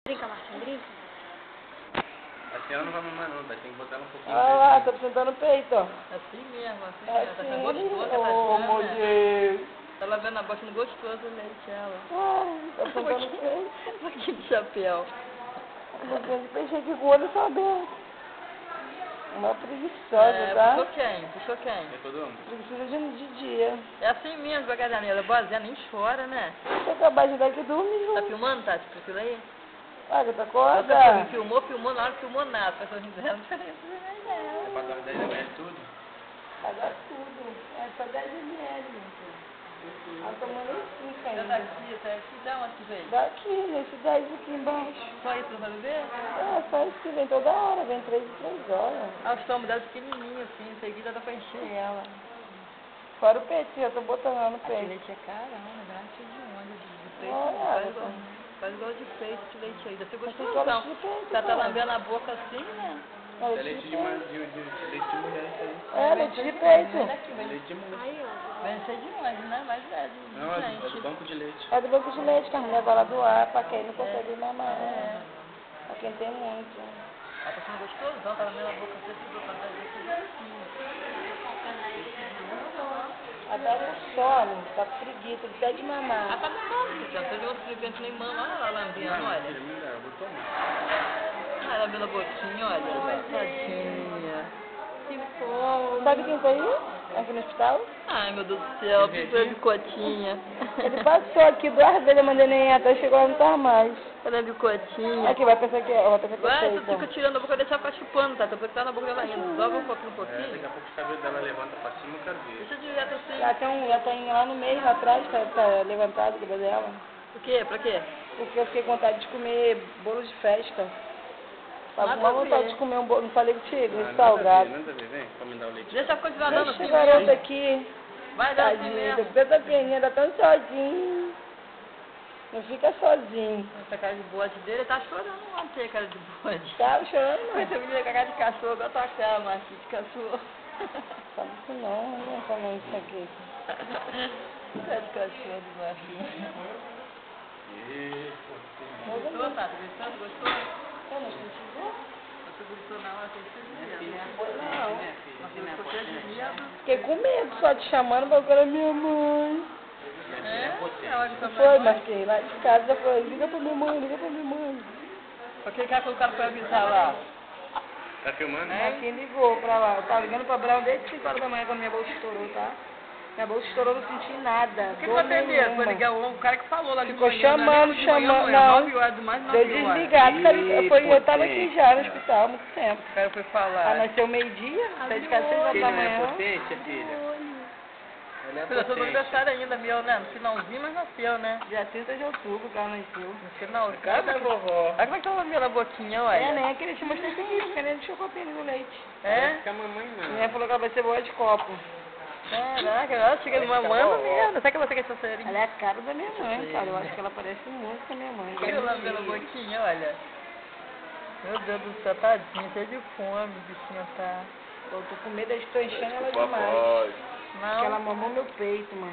Brinca, Marcinho, brinca. Assim ela não vai mamar não, tem que botar ela um pouquinho. Olha lá, tá sentando o peito, ó. Assim mesmo, assim É mesmo. Tá assim, sendo gostoso, ô, tá meu achando, né? Deus. Tá lavando a boca no gostoso o leite, ela. Ai, tá sentando o peito. Um pouquinho de chapéu. Um pouquinho de peixe aqui com o olho só aberto. Uma preguiçosa, tá? Puxou quem? Puxou quem? É todo homem. Preguiçosa de dia. É assim mesmo, devagarzinho. Ela é boazinha, nem chora, né? Você acabar de dar aqui dormir Tá junto. filmando, Tati, pra aquilo aí? Olha, tá Você acordada. filmou, na hora que filmou nada. As pessoas dizendo, não sei É pra dar 10 ml tudo. Vai dar tudo. É só 10 ml, gente. Ela tomando 5 Tá ainda. daqui, dá onde que veio? Daqui, nesse 10 aqui embaixo. Só isso pra beber? É, só isso que vem toda hora. Vem 3 em 3 horas. Ah, o estômago dela é pequenininho, assim, em seguida dá pra encher ela. Fora o peitinho, eu tô botando lá no Aquele peito. leite é carão, né? Garante de onde? De peito. Olha, Faz igual de peito esse leite aí. Deve ser Mas tem gostosão. gosto de peito, Você tá cara. lambendo a boca assim, né? É É leite de mulher isso aí. É, leite de peito. É leite de mulher. Aí, ó. Vem ser de onde, né? Mas é de Não, é do gente. banco de leite. É do banco de leite que a mulher vai lá doar pra quem não consegue mamar. É. Pra quem tem muito. Ela tá sendo gostosão, tá lambendo a boca assim, se botar pra ver. Até com sono, tá com preguiça, ele pede Ah, mamar. tá mamando, já fez outro frigante nem mama. Olha lá, lambendo, olha. Ela botou muito. Ah, lambendo a boquinha, olha. Tadinha. Que fome. Sabe quem tá aí? Aqui no hospital? Ai, meu Deus do céu, que bicotinha. Ele passou aqui 2 vezes, eu mandei nem até chegou a não estar mais. Olha a bicotinha. Aqui, vai pensar que é, vai pensar que é Vai, tu peito. fica tirando a boca e deixar pra chupando, tá? Tô tá na boca dela ainda. Dobra um pouquinho, É, daqui a pouco os cabelos dela levanta pra cima, eu quero ver. Deixa direto assim. Já tem lá no meio, lá atrás, tá levantado o cabelo dela. O quê? Pra quê? Porque eu fiquei com vontade de comer bolo de festa. Tava com Nada uma a vontade ver. de comer um bolo, não falei contigo, Nada a salgado. ver, vem, pra me dar o leite. Deixa continuar dando Deixa assim o garoto mesmo. aqui, Vai dar assim tadinho, mesmo. tanta peninha, tá tão sozinho. Não fica sozinho. Essa cara de bode dele, tá chorando ontem, cara de bode. Tá chorando, Essa não. menina com a cara de cachorro, igual a tua cara, macho, de cachorro. Sabe isso não fala isso aqui. Cara de cachorro do machinho. Gostou, Tata? Gostou? Eu não precisou? Você gostou na hora, tem que ser Não. Você ficou cheio de medo. Fiquei com medo só te chamando pra eu era minha mãe. É, na hora de Não tomar foi, banho. Marquinhos? Lá de casa já foi, liga pra minha mãe, liga pra minha mãe. Aquele cara que o cara foi avisar lá. Tá filmando? É. Marquinhos ligou pra lá. Eu tava ligando pra Brown desde 5 horas da manhã quando minha bolsa estourou, tá? Minha bolsa estourou, não senti nada. Por que foi atender? Foi ligar o cara que falou lá de Ficou manhã, chamando, de manhã, chamando, é não. 9 horas, mais de Deu 9 horas. desligado, eu tava aqui já no hospital há muito tempo. O cara foi Aí falar. nasceu meio-dia, saí de casa 6 horas Quem da não é manhã. potente, filha? Ela é Filha, todo potente. aniversário ainda, meu, né? No finalzinho, mas nasceu, né? Dia 30 de outubro que ela nasceu. No finalzinho. Cara da vovó. Olha como é que tá lambendo a boquinha, olha. É, né? Aquele te mostrei que isso, caneta de chocolate no leite. É? Fica a mamãe A não. mulher falou que ela vai ser boa de copo. Caraca, ela chega mamando mesmo. Será que você quer essa série? Ela é a cara da minha mãe, cara. Eu acho que ela parece muito com a minha mãe. Olha lambendo a boquinha, olha. Meu Deus do céu, tadinha, cheia de fome, bichinha tá. Eu tô com medo, eu estou enchendo ela Papai. demais. Porque ela Não. mamou meu peito, mano.